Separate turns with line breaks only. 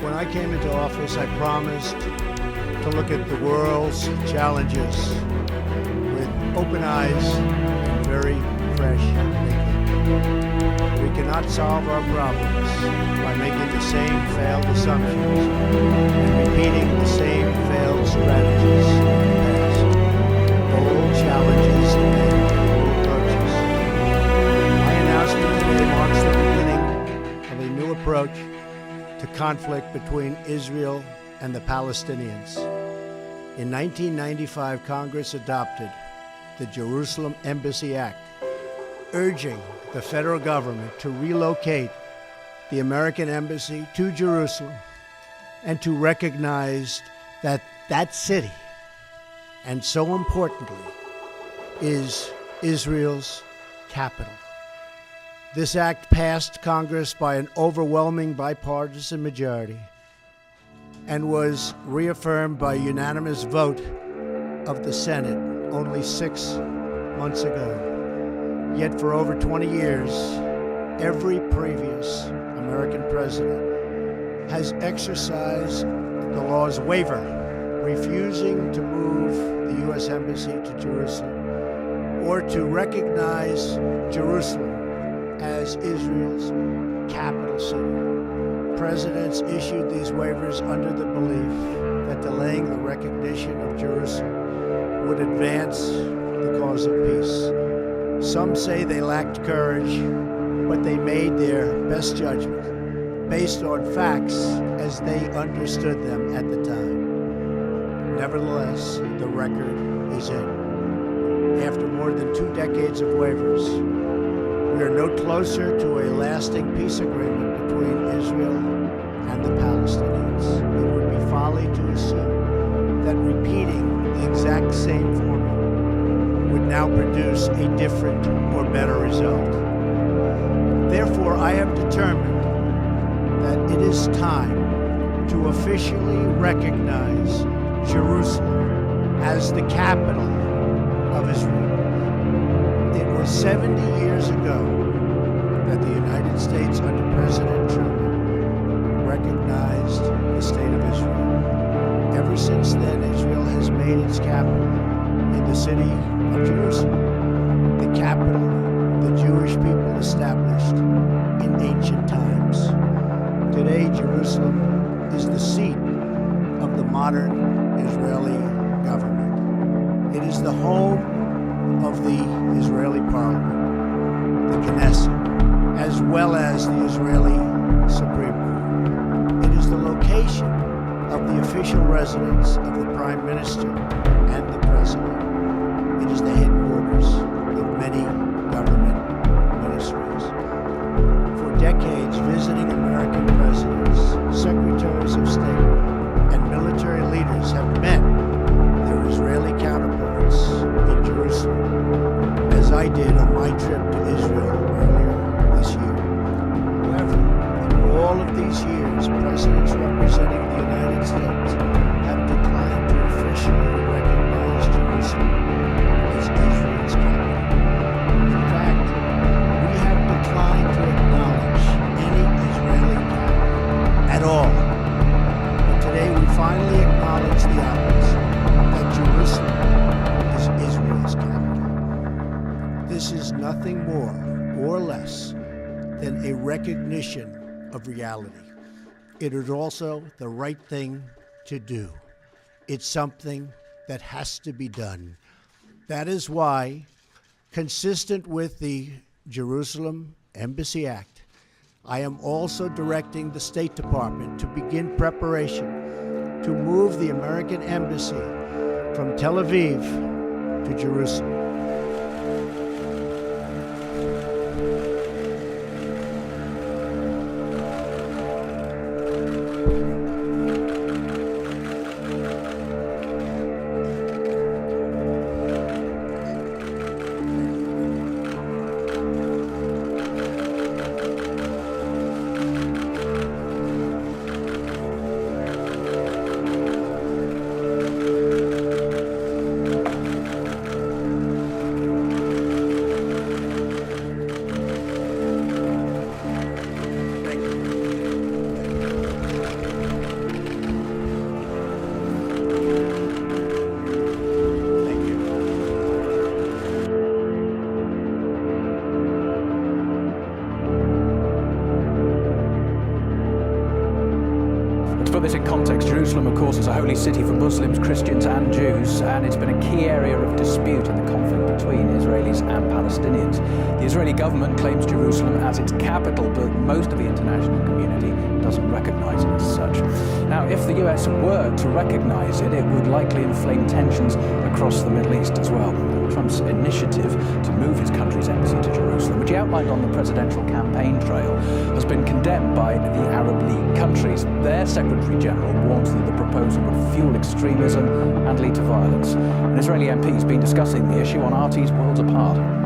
when I came into office, I promised to look at the world's challenges with open eyes and very fresh thinking. We cannot solve our problems by making the same failed assumptions and repeating the same failed strategies of the past. Bold challenges demand new approaches. My announcement today marks the beginning of a new approach to conflict between Israel and the Palestinians. In 1995, Congress adopted the Jerusalem Embassy Act, urging the federal government to relocate the American embassy to Jerusalem and to recognize that that city, and so importantly, is Israel's capital. This act passed Congress by an overwhelming bipartisan majority and was reaffirmed by a unanimous vote of the Senate only 6 months ago. Yet for over 20 years, every previous American president has exercised the law's waiver, refusing to move the U.S. Embassy to Jerusalem or to recognize Jerusalem as Israel's capital city. Presidents issued these waivers under the belief that delaying the recognition of Jerusalem would advance the cause of peace. Some say they lacked courage, but they made their best judgment based on facts as they understood them at the time. Nevertheless, the record is in. After more than 2 decades of waivers, we are no closer to a lasting peace agreement between Israel and the Palestinians. It would be folly to assume that repeating the exact same formula would now produce a different or better result. Therefore, I have determined that it is time to officially recognize Jerusalem as the capital of Israel. It was 70 years ago that the United States under President Truman recognized the state of Israel. Ever since then, Israel has made its capital in the city of Jerusalem, the capital the Jewish people established in ancient times. Today, Jerusalem is the seat of the modern Israeli government. It is the home of the Israeli parliament, the Knesset, as well as the Israeli Supreme Court. It is the location of the official residence of the Prime Minister and the President. It is the headquarters of many government ministries. For decades, visiting American presidents, secretaries of state, and military leaders have met their Israeli counterparts in Jerusalem, as I did on my trip to Israel earlier this year. However, in all of these years, presidents representing the United States have declined to officially recognize Jerusalem as Israel's capital. In fact, we have declined to acknowledge any Israeli capital at all. But today we finally acknowledge the opposite, that Jerusalem is Israel's capital. This is nothing more or less than a recognition of reality. It is also the right thing to do. It's something that has to be done. That is why, consistent with the Jerusalem Embassy Act, I am also directing the State Department to begin preparation to move the American Embassy from Tel Aviv to Jerusalem.
To put this in context, Jerusalem, of course, is a holy city for Muslims, Christians and Jews, and it's been a key area of dispute in the conflict between Israelis and Palestinians. The Israeli government claims Jerusalem as its capital, but most of the international community doesn't recognize it as such. Now, if the US were to recognize it, it would likely inflame tensions across the Middle East as well. Trump's initiative to move his country's embassy to Jerusalem, which he outlined on the presidential campaign trail, has been condemned by the Arab League countries. Their Secretary General warns that the proposal would fuel extremism and lead to violence. An Israeli MP has been discussing the issue on RT's Worlds Apart.